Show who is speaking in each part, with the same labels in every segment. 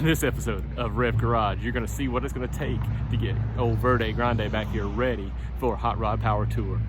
Speaker 1: On this episode of Rev'd Garage, you're going to see what it's going to take to get old Verde Grande back here ready for a hot rod power tour.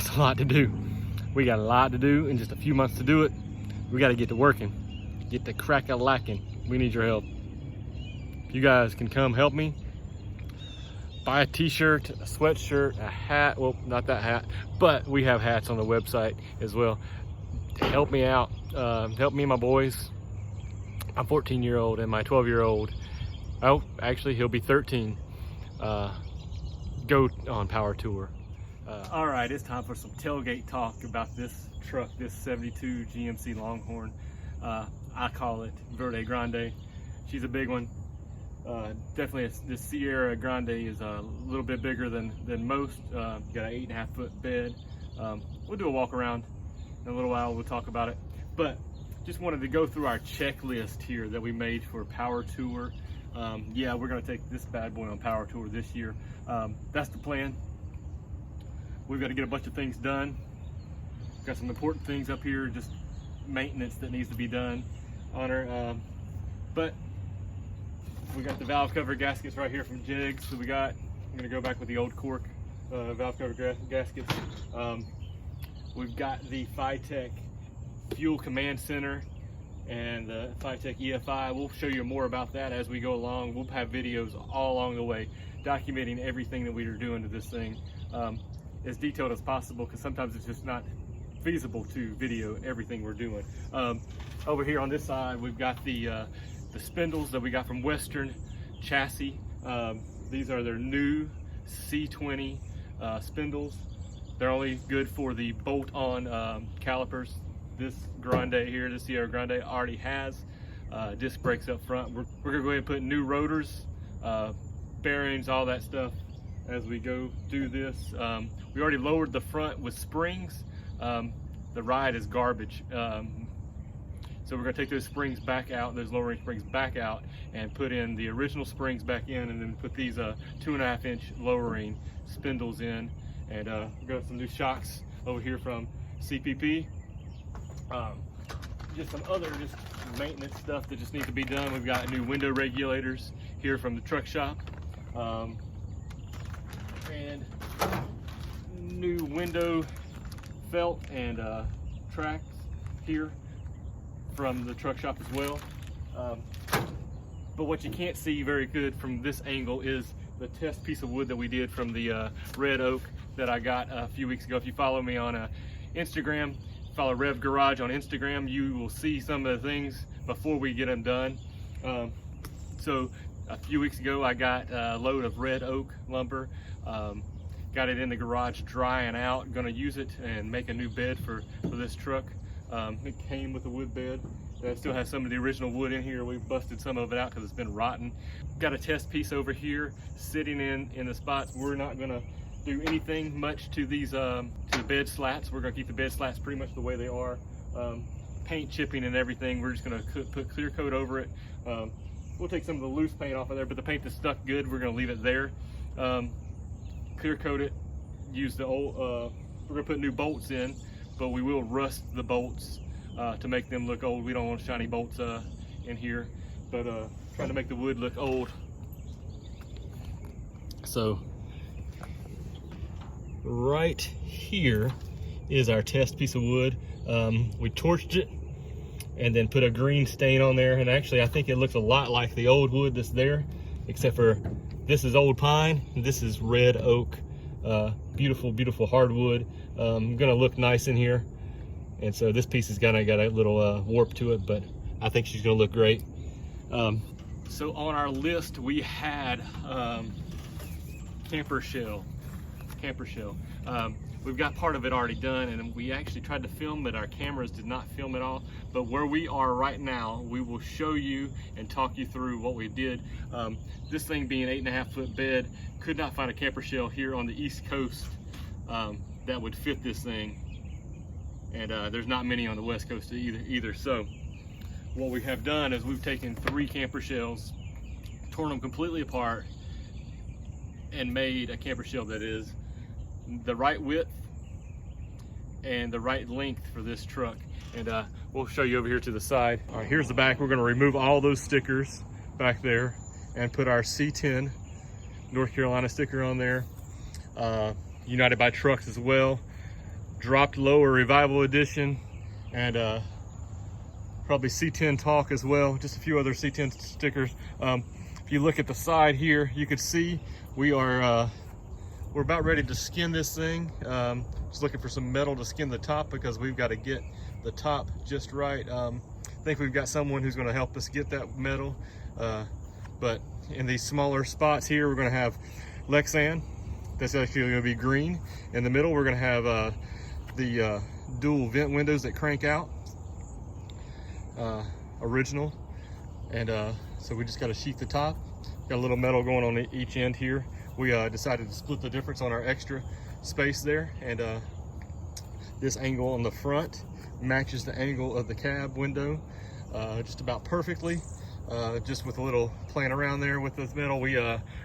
Speaker 1: A lot to do. We got a lot to do in just a few months to do it. We got to get to working, get to crack-a-lacking. We need your help. If you guys can come help me, buy a t-shirt, a sweatshirt, a hat. Well, not that hat, but we have hats on the website as well. Help me out. Help me and my boys. I'm 14-year-old and my 12-year-old. Oh, actually, he'll be 13. Go on power tour. All right, it's time for some tailgate talk about this truck, this 72 GMC Longhorn. I call it Verde Grande. She's a big one. Definitely, this Sierra Grande is a little bit bigger than most. Got an 8.5 foot bed. We'll do a walk around in a little while. We'll talk about it. But just wanted to go through our checklist here that we made for power tour. Yeah, we're gonna take this bad boy on power tour this year. That's the plan. We've got to get a bunch of things done. Got some important things up here, just maintenance that needs to be done on her. But we got the valve cover gaskets right here from Jigs. So I'm gonna go back with the old cork valve cover gaskets. We've got the Phytech Fuel Command Center and the Phytech EFI. We'll show you more about that as we go along. We'll have videos all along the way documenting everything that we are doing to this thing. As detailed as possible, because sometimes it's just not feasible to video everything we're doing. Over here on this side, we've got the spindles that we got from Western Chassis. These are their new C20 spindles. They're only good for the bolt-on calipers. This Grande here, the Sierra Grande, already has disc brakes up front. We're gonna go ahead and put new rotors, bearings, all that stuff as we go do this. We already lowered the front with springs. The ride is garbage. So we're gonna take those springs back out, those lowering springs back out, and put in the original springs back in, and then put these 2.5 inch lowering spindles in. And we got some new shocks over here from CPP. Just some other maintenance stuff that just needs to be done. We've got new window regulators here from the truck shop. And new window felt and tracks here from the truck shop as well. But what you can't see very good from this angle is the test piece of wood that we did from the red oak that I got a few weeks ago. If you follow me on Instagram, follow Rev'd Garage on Instagram, you will see some of the things before we get them done. So a few weeks ago, I got a load of red oak lumber. Got it in the garage drying out. Gonna use it and make a new bed for this truck. It came with a wood bed. It still has some of the original wood in here. We busted some of it out because it's been rotten. Got a test piece over here sitting in the spots. We're not gonna do anything much to these to the bed slats. We're gonna keep the bed slats pretty much the way they are. Paint chipping and everything, we're just gonna put clear coat over it. We'll take some of the loose paint off of there, but the paint that's stuck good, we're gonna leave it there. Clear coat it, use the old, we're gonna put new bolts in, but we will rust the bolts to make them look old. We don't want shiny bolts in here, but trying to make the wood look old. So right here is our test piece of wood. We torched it and then put a green stain on there, and actually I think it looks a lot like the old wood that's there, except for this is old pine and this is red oak. Beautiful hardwood. Gonna look nice in here. And so this piece has got a little warp to it, but I think she's gonna look great. So on our list, we had camper shell. We've got part of it already done, and we actually tried to film, but our cameras did not film it all. But where we are right now, we will show you and talk you through what we did. This thing being 8.5 foot bed, could not find a camper shell here on the East Coast that would fit this thing. And there's not many on the West Coast either. So what we have done is we've taken 3 camper shells, torn them completely apart, and made a camper shell that is the right width and the right length for this truck. And we'll show you over here to the side. All right, here's the back. We're gonna remove all those stickers back there and put our C10 North Carolina sticker on there. United by Trucks as well. Dropped Lower Revival Edition, and probably C10 Talk as well. Just a few other C10 stickers. If you look at the side here, you can see we're about ready to skin this thing. Just looking for some metal to skin the top because we've got to get the top just right. I think we've got someone who's going to help us get that metal. But in these smaller spots here, we're going to have Lexan. That's actually going to be green. In the middle, we're going to have the dual vent windows that crank out, original. And so we just got to sheath the top. Got a little metal going on each end here. We decided to split the difference on our extra space there, and this angle on the front matches the angle of the cab window just about perfectly. Just with a little playing around there with this metal, we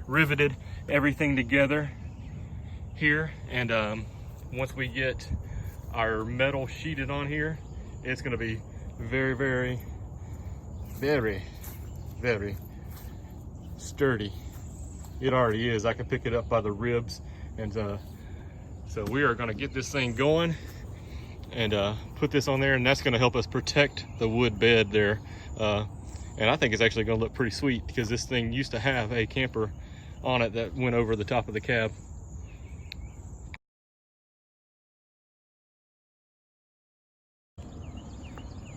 Speaker 1: riveted everything together here, and once we get our metal sheeted on here, it's going to be very, very, very, very sturdy. It already is. I can pick it up by the ribs. And so we are going to get this thing going and put this on there, and that's going to help us protect the wood bed there. And I think it's actually going to look pretty sweet because this thing used to have a camper on it that went over the top of the cab.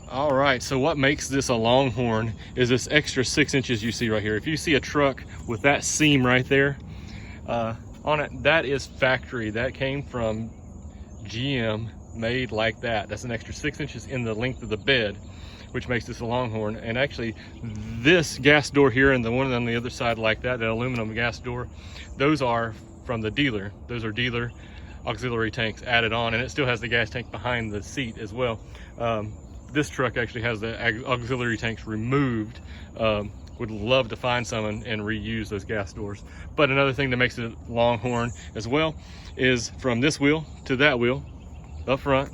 Speaker 1: All right, so what makes this a Longhorn is this extra 6 inches you see right here. If you see a truck with that seam right there on it, that is factory. That came from GM, made like that. That's an extra 6 inches in the length of the bed, which makes this a Longhorn. And actually, this gas door here and the one on the other side like that, that aluminum gas door, those are from the dealer. Those are dealer auxiliary tanks added on, and it still has the gas tank behind the seat as well. This truck actually has the auxiliary tanks removed. Would love to find some and reuse those gas doors. But another thing that makes it Longhorn as well is from this wheel to that wheel up front,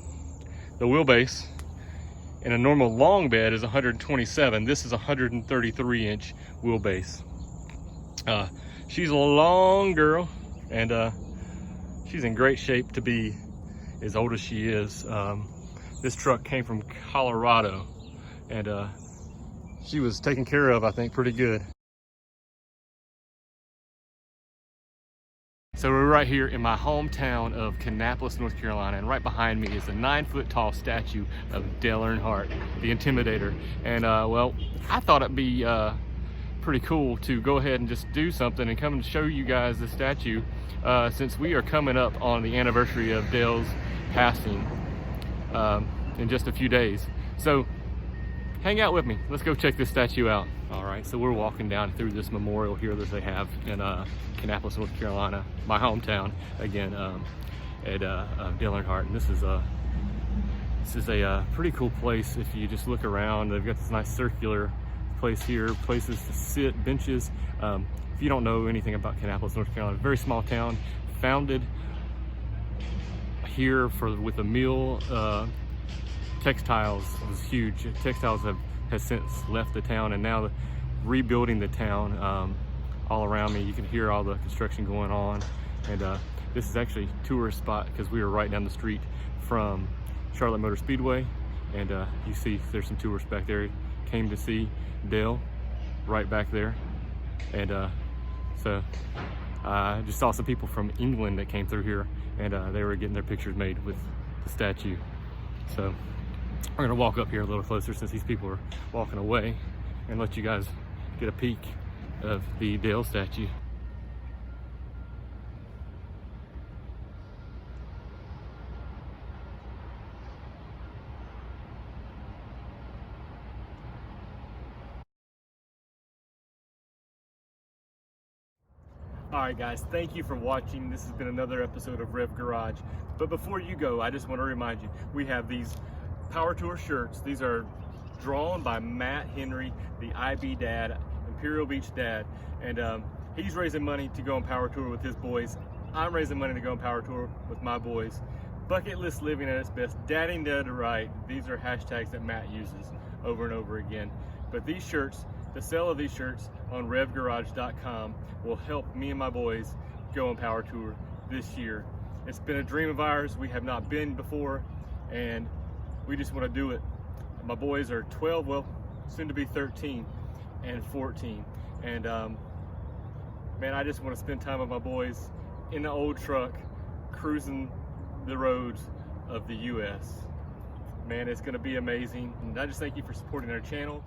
Speaker 1: the wheelbase in a normal long bed is 127. This is 133 inch wheelbase. She's a long girl, and she's in great shape to be as old as she is. This truck came from Colorado, and she was taken care of, I think, pretty good. So we're right here in my hometown of Kannapolis, North Carolina, and right behind me is a 9-foot tall statue of Dale Earnhardt, the Intimidator. And well, I thought it'd be pretty cool to go ahead and just do something and come and show you guys the statue, since we are coming up on the anniversary of Dale's passing in just a few days. So hang out with me. Let's go check this statue out. All right, so we're walking down through this memorial here that they have in Kannapolis, North Carolina, my hometown, again, at Dale Earnhardt. And this is a pretty cool place. If you just look around, they've got this nice circular place here, places to sit, benches. If you don't know anything about Kannapolis, North Carolina, very small town, founded here with a mill. Textiles was huge. Textiles has since left the town, and now rebuilding the town. All around me, you can hear all the construction going on. And this is actually a tourist spot because we were right down the street from Charlotte Motor Speedway. And you see there's some tourists back there. Came to see Dale right back there. And so I just saw some people from England that came through here, and they were getting their pictures made with the statue. So we're gonna walk up here a little closer since these people are walking away and let you guys get a peek of the Dale statue. All right, guys, thank you for watching. This has been another episode of Rev'd Garage. But before you go, I just want to remind you, we have these Power Tour shirts. These are drawn by Matt Henry, the IB dad, Imperial Beach dad. And he's raising money to go on Power Tour with his boys. I'm raising money to go on Power Tour with my boys. Bucket list living at its best. Dadding dead to right. These are hashtags that Matt uses over and over again. But these shirts, the sale of these shirts on revgarage.com will help me and my boys go on Power Tour this year. It's been a dream of ours. We have not been before, and we just want to do it. My boys are 12, well, soon to be 13 and 14. And man, I just want to spend time with my boys in the old truck, cruising the roads of the US. Man, it's going to be amazing. And I just thank you for supporting our channel.